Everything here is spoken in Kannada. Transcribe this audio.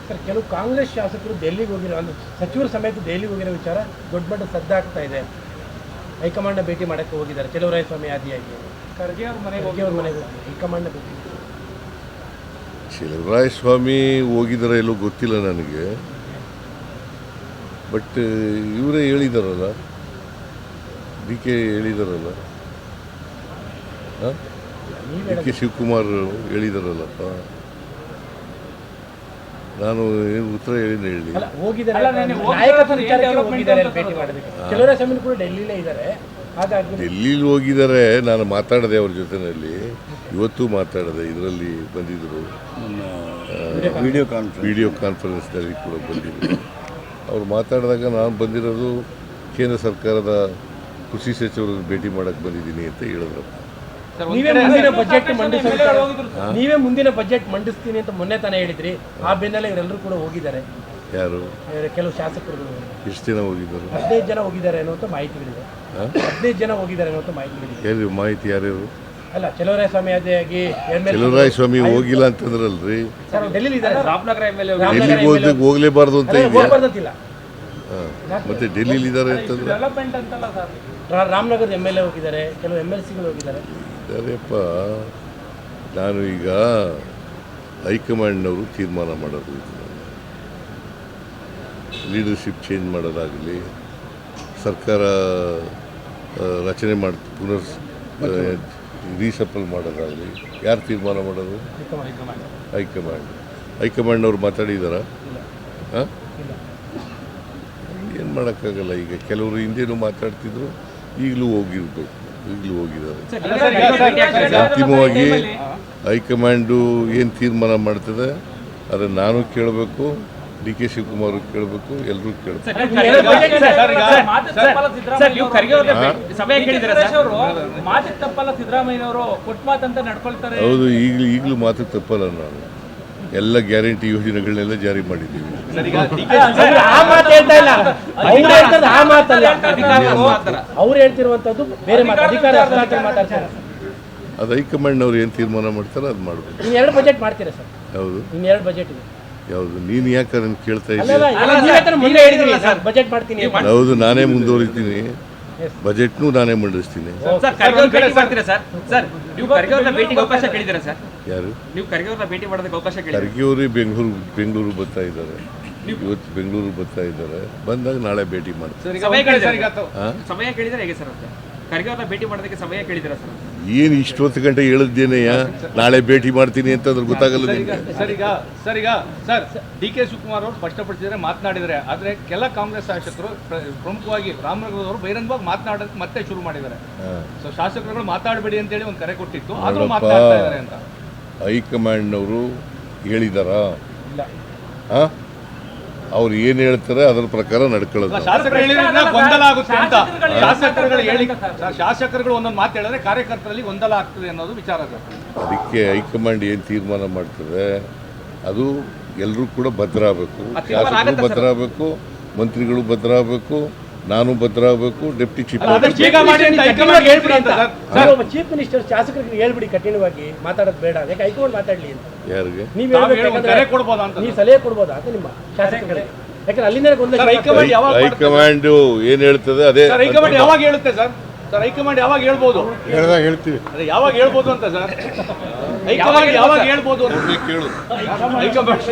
ಸರ್, ಕೆಲವು ಕಾಂಗ್ರೆಸ್ ಶಾಸಕರು ದೆಹಲಿಗೆ ಹೋಗಿರೋ ಅಂದ್ರೆ ಸಚಿವರು ಸಮೇತ ದೆಹಲಿಗೆ ಹೋಗಿರೋ ವಿಚಾರ ದೊಡ್ಡ ಮಟ್ಟ ಸದ್ದಾಗ್ತಾ ಇದೆ. ಹೈಕಮಾಂಡ್ನ ಭೇಟಿ ಮಾಡೋಕ್ಕೆ ಹೋಗಿದ್ದಾರೆ ಚಲುವರಾಯಸ್ವಾಮಿ ಆದಿಯಾಗಿ. ಖರ್ಗೆ ಅವ್ರ ಮನೆಗೆ ಹೋಗಿ ಹೈಕಮಾಂಡ್ನ ಭೇಟಿ. ಚಲುವರಾಯಸ್ವಾಮಿ ಹೋಗಿದ್ದಾರೆ ಎಲ್ಲೋ ಗೊತ್ತಿಲ್ಲ ನನಗೆ, ಬಟ್ ಇವರೇ ಹೇಳಿದಾರಲ್ಲ, ಡಿ ಕೆ ಹೇಳಿದಾರಲ್ಲ, ಡಿ ಕೆ ಶಿವಕುಮಾರ್ ಹೇಳಿದಾರಲ್ಲಪ್ಪ. ನಾನು ಏನು ಉತ್ತರ ಹೇಳಿ ಡೆಲ್ಲಿಲಿ ಹೋಗಿದ್ದಾರೆ. ನಾನು ಮಾತಾಡಿದೆ ಅವ್ರ ಜೊತೆಯಲ್ಲಿ, ಇವತ್ತು ಮಾತಾಡಿದೆ. ಇದರಲ್ಲಿ ಬಂದಿದ್ದರು, ವಿಡಿಯೋ ಕಾನ್ಫರೆನ್ಸ್ನಲ್ಲಿ ಕೂಡ ಬಂದಿದ್ದರು. ಅವ್ರು ಮಾತಾಡಿದಾಗ ನಾನು ಬಂದಿರೋದು ಕೇಂದ್ರ ಸರ್ಕಾರದ ಕೃಷಿ ಸಚಿವರನ್ನು ಭೇಟಿ ಮಾಡೋಕ್ಕೆ ಬಂದಿದ್ದೀನಿ ಅಂತ ಹೇಳಿದ್ರು. ನೀವೇ ಮುಂದಿನ ಬಜೆಟ್ ಮಂಡಿಸ್ತೀನಿ ಅಂತ ಮೊನ್ನೆ ತಾನೇ ಹೇಳಿದ್ರಿ. ಆ ಬೆನ್ನಲ್ಲೇ ಇವರೆಲ್ಲರೂ ಕೂಡ ಹೋಗಿದ್ದಾರೆ. ಯಾರು? ಕೆಲವು ಶಾಸಕರು. ಎಷ್ಟು ಜನ ಹೋಗಿದ್ದಾರೆ? 15 ಜನ ಹೋಗಿದ್ದಾರೆ ಅನ್ನುವಂಥ ಮಾಹಿತಿಗಳಿದೆ. 15 ಜನ ಹೋಗಿದ್ದಾರೆ ಅನ್ನುವಂಥ ಮಾಹಿತಿಗಳಿದೆ. ಎಲ್ಲಿ ಮಾಹಿತಿ? ಯಾರ್ಯಾರು? ಅಲ್ಲ, ಚಲುವರಾಯಸ್ವಾಮಿ ಆದಿಯಾಗಿ ಚಲುವರಾಯಸ್ವಾಮಿ ಹೋಗಿಲ್ಲ ಅಂತಂದ್ರಲ್ರಿ. ಡೆಲ್ಲಿ ಹೋಗ್ಲೇಬಾರ್ದು ಅಂತ ಇದೆಯಾ? ಮತ್ತೆ ಡೆಲ್ಲಿಲಿ ಇದ್ದಾರೆ ಅಂತಂದ್ರೆ ರಾಮನಗರದ MLA ಹೋಗಿದ್ದಾರೆ, ಕೆಲವು MLCಗಳು ಹೋಗಿದ್ದಾರೆ. ಅದೇಪ್ಪ, ನಾನು ಈಗ ಹೈಕಮಾಂಡ್ನವರು ತೀರ್ಮಾನ ಮಾಡೋದು, ಲೀಡರ್ಶಿಪ್ ಚೇಂಜ್ ಮಾಡೋದಾಗಲಿ, ಸರ್ಕಾರ ರಚನೆ ಪುನರ್ ರೀಸಫಲ್ ಮಾಡೋದಾಗಲಿ ಯಾರು ತೀರ್ಮಾನ ಮಾಡೋದು? ಹೈಕಮಾಂಡ್ನವ್ರು ಮಾತಾಡಿದಾರ? ಹಾಂ, ಏನು ಮಾಡೋಕ್ಕಾಗಲ್ಲ. ಈಗ ಕೆಲವರು ಹಿಂದೇನು ಮಾತಾಡ್ತಿದ್ರು, ಈಗಲೂ ಹೋಗಿದ್ದಾರೆ. ಅಂತಿಮವಾಗಿ ಹೈಕಮಾಂಡು ಏನು ತೀರ್ಮಾನ ಮಾಡ್ತದೆ ಅದನ್ನು ನಾನು ಕೇಳಬೇಕು, ಡಿ ಕೆ ಶಿವಕುಮಾರ್ ಕೇಳಬೇಕು, ಎಲ್ಲರೂ ಕೇಳಬೇಕು. ಹೌದು, ಈಗಲೂ ಮಾತು ತಪ್ಪಲ್ಲ. ನಾನು ಎಲ್ಲ ಗ್ಯಾರಂಟಿ ಯೋಜನೆಗಳನ್ನೆಲ್ಲ ಜಾರಿ ಮಾಡಿದ್ದೀವಿ. ಅವ್ರು ಹೇಳ್ತಿರುವಂತದ್ದು ಬೇರೆ ಅದು ಹೈಕಮಾಂಡ್ನವ್ರು ಏನು ತೀರ್ಮಾನ ಮಾಡ್ತಾರೆ ಅದು ಮಾಡಬೇಕು. 2 ಬಜೆಟ್ ಮಾಡ್ತೀರಾ ಸರ್? ಹೌದು, 2 ಬಜೆಟ್ ಇದೆ. ಯಾವುದು? ನೀನು ಯಾಕೆ ಅದನ್ನು ಕೇಳ್ತಾ ಇದ್ದೀಯ? ಬಜೆಟ್ ಮಾಡ್ತೀನಿ. ಹೌದು, ನಾನೇ ಮುಂದುವರಿತೀನಿ, ಬಜೆಟ್ನು ನಾನೇ ಮಂಡಿಸ್ತೀನಿ. ಯಾರು? ಖರ್ಗೆ ಬೆಂಗಳೂರು ಬರ್ತಾ ಇದ್ದಾರೆ. ಇವತ್ತು ಬೆಂಗಳೂರು ಬರ್ತಾ ಇದ್ದಾರೆ. ಬಂದಾಗ ನಾಳೆ ಭೇಟಿ ಮಾಡ್ತಾರೆ. ಏನು ಇಷ್ಟೊತ್ತು ಗಂಟೆ ಹೇಳಿದ್ದೇನೆಯ ನಾಳೆ ಭೇಟಿ ಮಾಡ್ತೀನಿ ಅಂತ ಅದ್ರ ಗೊತ್ತಾಗಲ್ಲ ನಿಮಗೆ. ಸರ್, ಡಿ ಕೆ ಶಿವಕುಮಾರ್ ಅವರು ಸ್ಪಷ್ಟಪಡಿಸಿದರೆ ಮಾತನಾಡಿದರೆ, ಆದರೆ ಕೆಲ ಕಾಂಗ್ರೆಸ್ ಶಾಸಕರು ಪ್ರಮುಖವಾಗಿ ರಾಮನಗರದವರು ಬಹಿರಂಗವಾಗಿ ಮಾತನಾಡೋಕೆ ಮತ್ತೆ ಶುರು ಮಾಡಿದ್ದಾರೆ. ಸೊ ಶಾಸಕರುಗಳು ಮಾತಾಡಬೇಡಿ ಅಂತೇಳಿ ಒಂದು ಕರೆ ಕೊಟ್ಟಿತ್ತು, ಆದರೂ ಮಾತನಾಡ್ತಾ ಇದ್ದಾರೆ ಅಂತ ಹೈಕಮಾಂಡ್ನವರು ಹೇಳಿದಾರಾ? ಅವ್ರು ಏನು ಹೇಳ್ತಾರೆ ಅದರ ಪ್ರಕಾರ ನಡ್ಕೊಳ್ಳೋದು. ಗೊಂದಲ ಆಗುತ್ತೆ ಅಂತ ಶಾಸಕರುಗಳು ಒಂದೊಂದು ಮಾತು ಹೇಳಿದ್ರೆ ಕಾರ್ಯಕರ್ತರಲ್ಲಿ ಗೊಂದಲ ಆಗ್ತದೆ ಅನ್ನೋದು ವಿಚಾರ. ಅದಕ್ಕೆ ಹೈಕಮಾಂಡ್ ಏನು ತೀರ್ಮಾನ ಮಾಡ್ತದೆ ಅದು ಎಲ್ಲರೂ ಕೂಡ ಭದ್ರ ಆಗಬೇಕು. ಶಾಸಕರು ಭದ್ರ ಆಗಬೇಕು, ಮಂತ್ರಿಗಳು ಭದ್ರ ಆಗಬೇಕು, ನಾನು ಭದ್ರ ಆಗಬೇಕು, ಡೆಪ್ಟಿ ಚೀಫ್ ಮಿನಿಸ್ಟರ್ ಶಾಸಕರಿಗೆ ಹೇಳ್ಬಿಡಿ, ಕಠಿಣವಾಗಿ ಮಾತಾಡೋದು ಬೇಡ, ಯಾಕೆ ಹೈಕಮಾಂಡ್ ಮಾತಾಡ್ಲಿ ಅಂತ. ಯಾರಿಗೆ ನೀವು ಸಲಹೆ ಕೊಡ್ಬೋದಾ ಅಂತ ನಿಮ್ಮ ಶಾಸಕರಿಗೆ? ಯಾಕಂದ್ರೆ ಅಲ್ಲಿಂದ ಹೈಕಮಾಂಡ್ ಏನ್ ಹೇಳ್ತದೆ ಅದೇ. ಹೈಕಮಾಂಡ್ ಯಾವಾಗ ಹೇಳುತ್ತೆ ಸರ್? ಹೈಕಮಾಂಡ್ ಯಾವಾಗ ಹೇಳ್ಬೋದು? ಹೇಳ್ತೀವಿ. ಅದೇ ಯಾವಾಗ ಹೇಳ್ಬೋದು ಅಂತ ಸರ್? ಹೈಕಮಾಂಡ್ ಯಾವಾಗ ಹೇಳ್ಬೋದು? ಕೇಳು. ಹೈಕಮಾಂಡ್